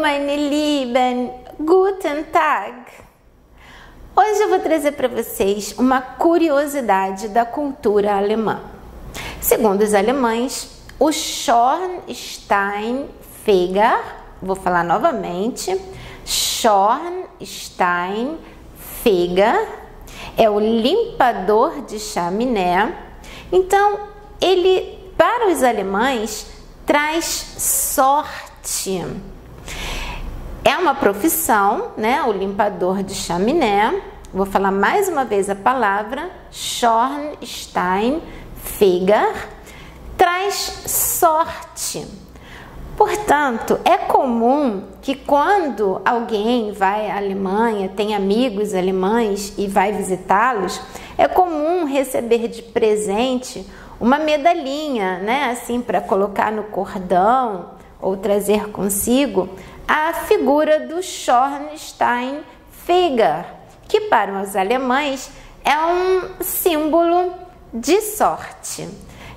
meine Lieben, guten Tag! Hoje eu vou trazer para vocês uma curiosidade da cultura alemã. Segundo os alemães, o Schornsteinfeger, vou falar novamente, Schornsteinfeger é o limpador de chaminé. Então, ele, para os alemães, traz sorte. É uma profissão, né? O limpador de chaminé. Vou falar mais uma vez a palavra Schornsteinfeger. Traz sorte. Portanto, é comum que quando alguém vai à Alemanha, tem amigos alemães e vai visitá-los, é comum receber de presente uma medalhinha, né? Assim, para colocar no cordão ou trazer consigo a figura do Schornsteinfeger, que para os alemães é um símbolo de sorte.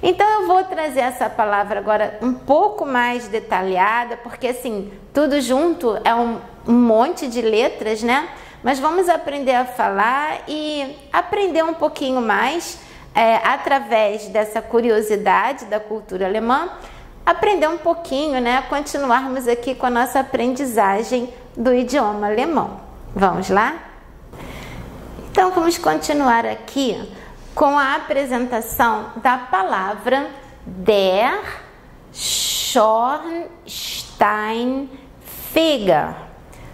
Então eu vou trazer essa palavra agora um pouco mais detalhada, porque assim, tudo junto é um monte de letras, né? Mas vamos aprender a falar e aprender um pouquinho mais através dessa curiosidade da cultura alemã, aprender um pouquinho, né? Continuarmos aqui com a nossa aprendizagem do idioma alemão. Vamos lá? Então vamos continuar aqui com a apresentação da palavra der Schornsteinfeger.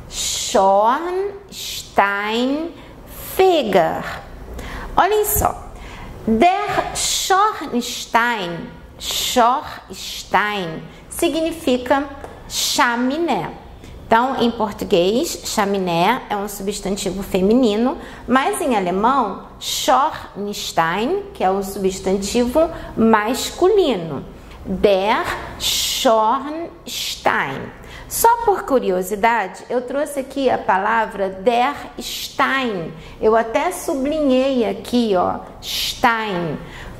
Schornsteinfeger. Olhem só. Der Schornstein significa chaminé. Então, em português, chaminé é um substantivo feminino, mas em alemão, Schornstein, que é o substantivo masculino. Der Schornstein. Só por curiosidade, eu trouxe aqui a palavra der Stein. Eu até sublinhei aqui, ó, Stein,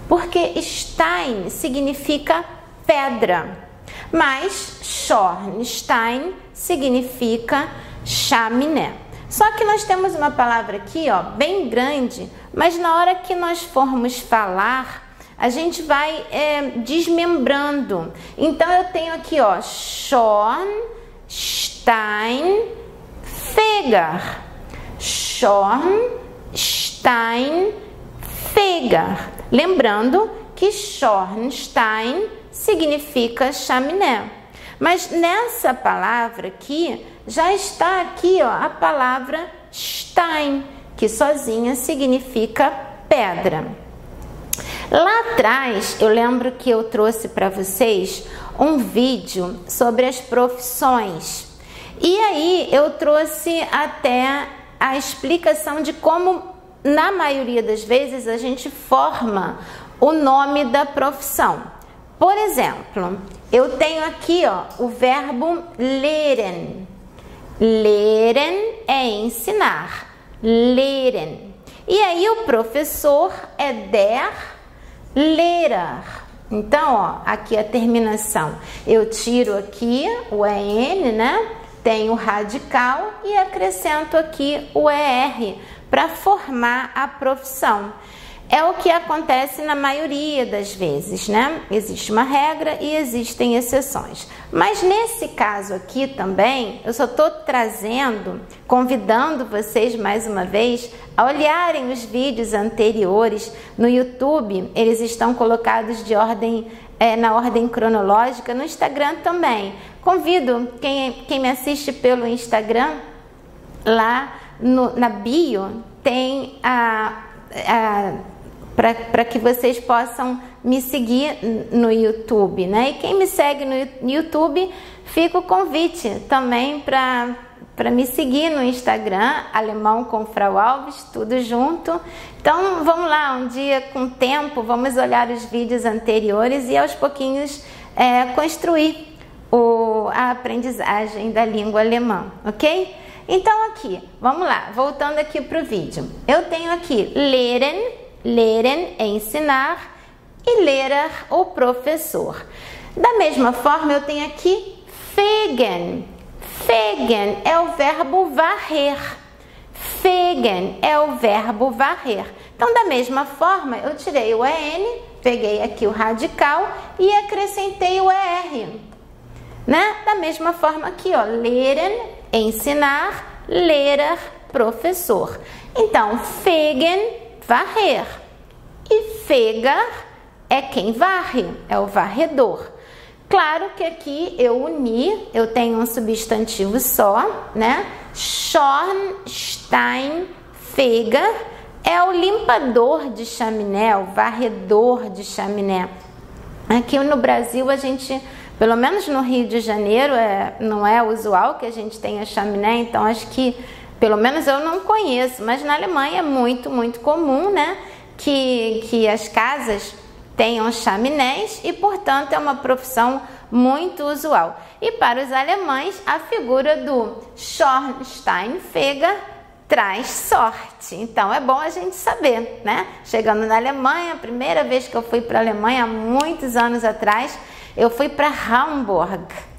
porque Stein significa pedra. Mas Schornstein significa chaminé. Só que nós temos uma palavra aqui, ó, bem grande, mas na hora que nós formos falar, a gente vai desmembrando. Então eu tenho aqui, ó, Schornsteinfeger. Schornsteinfeger. Lembrando que Schornstein significa chaminé. Mas nessa palavra aqui, já está aqui, ó, a palavra Stein, que sozinha significa pedra. Lá atrás, eu lembro que eu trouxe para vocês um vídeo sobre as profissões. E aí eu trouxe até a explicação de como, na maioria das vezes, a gente forma o nome da profissão. Por exemplo, eu tenho aqui, ó, o verbo lehren. Lehren é ensinar. Lehren. E aí o professor é der Lehrer. Então, ó, aqui a terminação. Eu tiro aqui o EN, né? Tenho o radical e acrescento aqui o ER para formar a profissão. É o que acontece na maioria das vezes, né? Existe uma regra e existem exceções. Mas nesse caso aqui também, eu só estou trazendo, convidando vocês mais uma vez a olharem os vídeos anteriores no YouTube. Eles estão colocados de ordem, na ordem cronológica, no Instagram também. Convido quem me assiste pelo Instagram, lá na bio tem para que vocês possam me seguir no YouTube, né? E quem me segue no YouTube, fica o convite também para me seguir no Instagram, Alemão com Frau Alves, tudo junto. Então vamos lá, um dia com tempo, vamos olhar os vídeos anteriores e aos pouquinhos construir a aprendizagem da língua alemã, ok? Então aqui, vamos lá, voltando aqui para o vídeo. Eu tenho aqui lehren. Lehren é ensinar e Lehrer, o professor. Da mesma forma, eu tenho aqui fegen. Fegen é o verbo varrer. Fegen é o verbo varrer. Então, da mesma forma, eu tirei o EN, peguei aqui o radical e acrescentei o ER. Né? Da mesma forma aqui, ó, leren, ensinar, lerer, professor. Então, fegen, varrer. E fegar é quem varre, é o varredor. Claro que aqui eu uni, eu tenho um substantivo só, né? Schornsteinfeger é o limpador de chaminé, o varredor de chaminé. Aqui no Brasil a gente, pelo menos no Rio de Janeiro, não é usual que a gente tenha chaminé, então acho que, pelo menos eu não conheço, mas na Alemanha é muito, muito comum, né? Que as casas tenham chaminés e, portanto, é uma profissão muito usual. E para os alemães, a figura do Schornsteinfeger traz sorte. Então, é bom a gente saber, né? Chegando na Alemanha, a primeira vez que eu fui para a Alemanha, há muitos anos atrás, eu fui para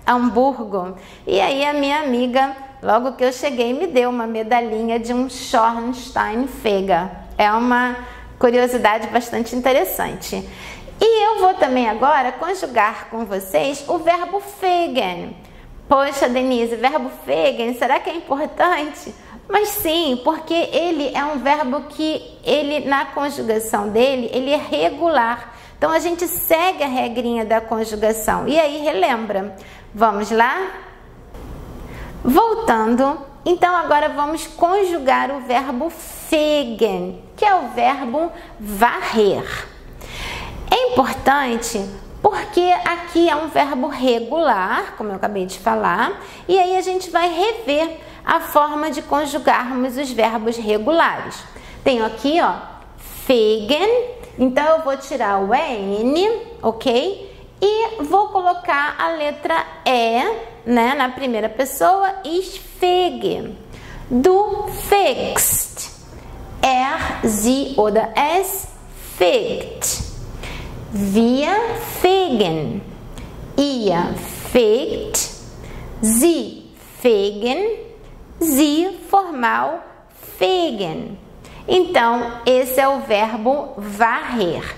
Hamburgo. E aí a minha amiga, logo que eu cheguei, me deu uma medalhinha de um Schornsteinfeger. É uma curiosidade bastante interessante. E eu vou também agora conjugar com vocês o verbo fegen. Poxa, Denise, o verbo fegen, será que é importante? Mas sim, porque ele é um verbo que, na conjugação dele, ele é regular. Então, a gente segue a regrinha da conjugação. E aí, relembra. Vamos lá? Voltando, então agora vamos conjugar o verbo fegen, que é o verbo varrer. É importante porque aqui é um verbo regular, como eu acabei de falar, e aí a gente vai rever a forma de conjugarmos os verbos regulares. Tenho aqui, ó, fegen, então eu vou tirar o EN, ok? E vou colocar a letra E, né, na primeira pessoa, ich fege. Du fegst. Sie oder es fegt. Wir fegen. Ihr fegt. Sie fegen. Sie formal fegen. Então, esse é o verbo varrer.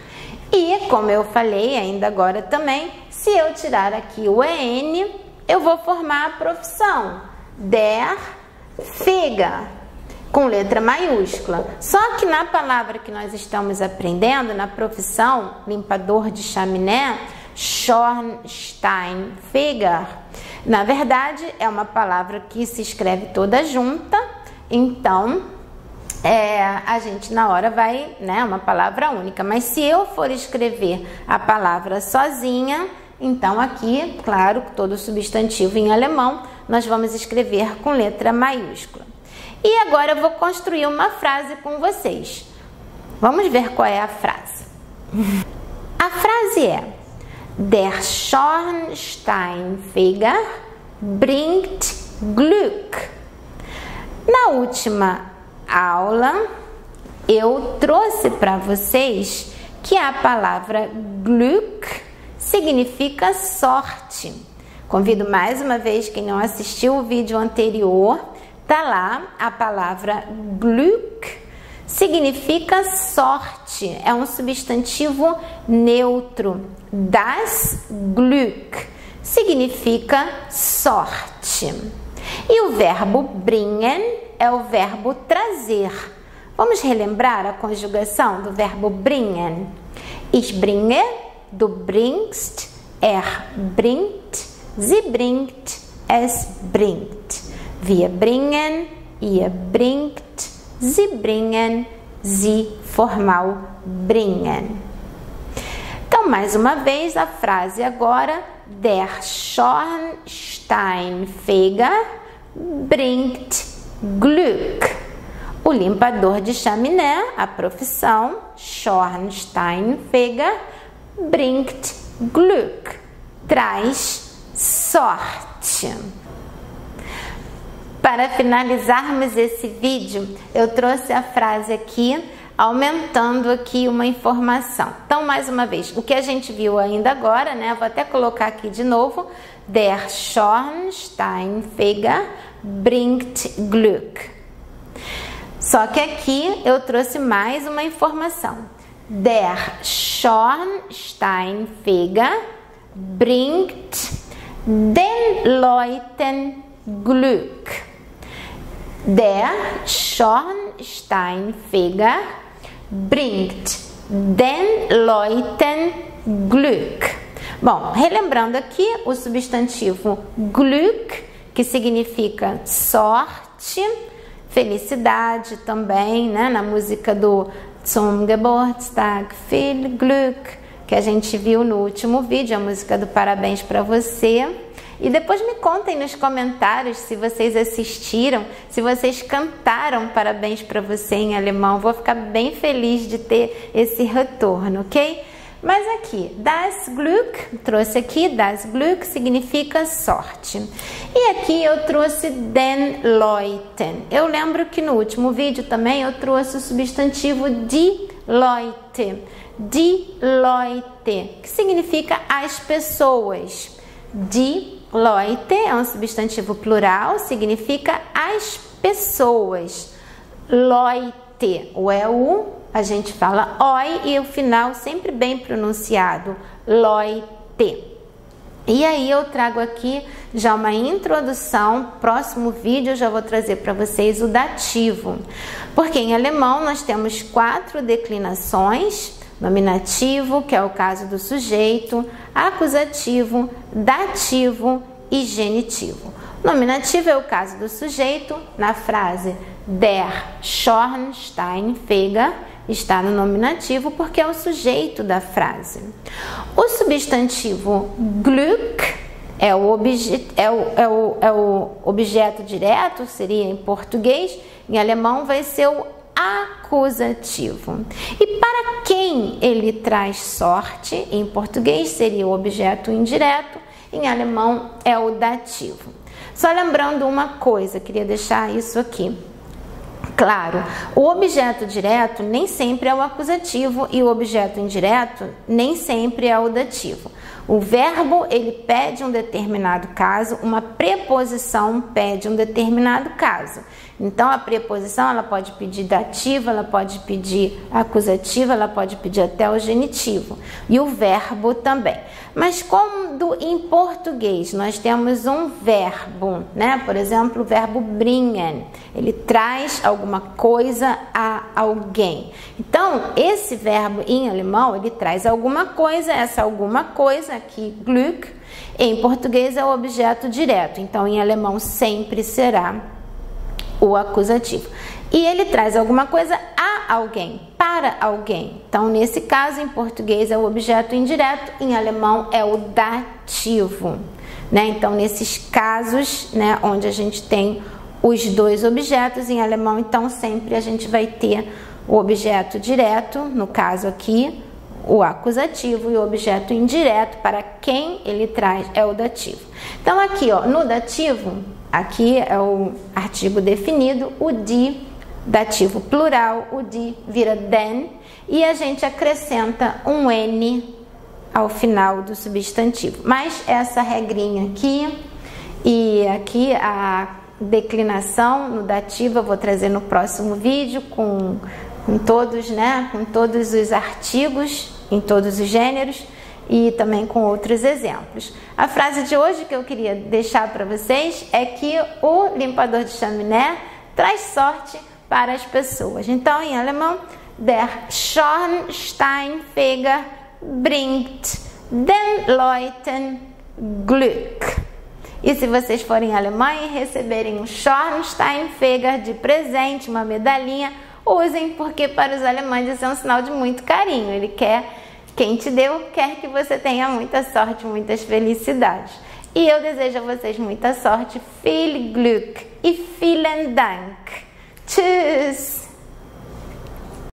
E, como eu falei ainda agora também, se eu tirar aqui o EN, eu vou formar a profissão der Feger, com letra maiúscula. Só que na palavra que nós estamos aprendendo, na profissão limpador de chaminé, Schornsteinfeger, na verdade é uma palavra que se escreve toda junta, então a gente na hora vai, né, uma palavra única. Mas se eu for escrever a palavra sozinha, então aqui, claro, todo substantivo em alemão, nós vamos escrever com letra maiúscula. E agora eu vou construir uma frase com vocês. Vamos ver qual é a frase. A frase é: Der Schornsteinfeger bringt Glück. Na última aula, eu trouxe para vocês que a palavra Glück significa sorte. Convido mais uma vez quem não assistiu o vídeo anterior, tá lá a palavra Glück, significa sorte, é um substantivo neutro. Das Glück significa sorte. E o verbo bringen é o verbo trazer. Vamos relembrar a conjugação do verbo bringen. Ich bringe, du bringst, bringt, sie bringt, es bringt. Wir bringen, ihr bringt, sie bringen, sie formal bringen. Então, mais uma vez, a frase agora: Der Schornsteinfeger bringt Glück. O limpador de chaminé, a profissão, Schornsteinfeger, bringt Glück, traz sorte. Para finalizarmos esse vídeo, eu trouxe a frase aqui aumentando aqui uma informação. Então, mais uma vez, o que a gente viu ainda agora, né? Vou até colocar aqui de novo. Der Schornsteinfeger bringt Glück. Só que aqui eu trouxe mais uma informação. Der Schornsteinfeger bringt den Leuten Glück. Der Schornsteinfeger bringt den Leuten Glück. Bom, relembrando aqui o substantivo Glück, que significa sorte, felicidade também, né? Na música do Zum Geburtstag viel Glück, que a gente viu no último vídeo, a música do Parabéns para você. E depois me contem nos comentários se vocês assistiram, se vocês cantaram Parabéns para você em alemão. Vou ficar bem feliz de ter esse retorno, ok? Mas aqui, das Glück, trouxe aqui, das Glück significa sorte. E aqui eu trouxe den Leuten. Eu lembro que no último vídeo também eu trouxe o substantivo die Leute. Die Leute, que significa as pessoas. Die Leute é um substantivo plural, significa as pessoas. Leute, o EU, a gente fala oi e o final sempre bem pronunciado, Leute. E aí eu trago aqui já uma introdução, próximo vídeo eu já vou trazer para vocês o dativo. Porque em alemão nós temos 4 declinações: nominativo, que é o caso do sujeito, acusativo, dativo e genitivo. Nominativo é o caso do sujeito, na frase der Schornsteinfeger está no nominativo porque é o sujeito da frase. O substantivo Glück é o objeto direto, seria em português, em alemão vai ser o acusativo. E para quem ele traz sorte, em português seria o objeto indireto, em alemão é o dativo. Só lembrando uma coisa, queria deixar isso aqui claro: o objeto direto nem sempre é o acusativo e o objeto indireto nem sempre é o dativo. O verbo, ele pede um determinado caso, uma preposição pede um determinado caso. Então, a preposição, ela pode pedir dativo, ela pode pedir acusativo, ela pode pedir até o genitivo. E o verbo também. Mas quando em português nós temos um verbo, né? Por exemplo, o verbo bringen, ele traz alguma coisa a alguém. Então, esse verbo em alemão, ele traz alguma coisa, essa alguma coisa aqui, Glück, em português é o objeto direto. Então, em alemão sempre será o acusativo. E ele traz alguma coisa a alguém, para alguém. Então, nesse caso, em português é o objeto indireto, em alemão é o dativo, né? Então, nesses casos, né, onde a gente tem os dois objetos, em alemão, então, sempre a gente vai ter o objeto direto, no caso aqui, o acusativo, e o objeto indireto, para quem ele traz, é o dativo. Então, aqui, ó, no dativo, aqui é o artigo definido, o die, dativo plural, o die vira den, e a gente acrescenta um N ao final do substantivo. Mas essa regrinha aqui, e aqui a declinação no dativo eu vou trazer no próximo vídeo com todos, né, com todos os artigos, em todos os gêneros, e também com outros exemplos. A frase de hoje que eu queria deixar para vocês é que o limpador de chaminé traz sorte para as pessoas. Então, em alemão, der Schornsteinfeger bringt den Leuten Glück. E se vocês forem à Alemanha e receberem um Schornsteinfeger de presente, uma medalhinha, usem, porque para os alemães isso é um sinal de muito carinho. Ele quer, quem te deu, quer que você tenha muita sorte, muitas felicidades. E eu desejo a vocês muita sorte, viel Glück e vielen Dank. Tschüss!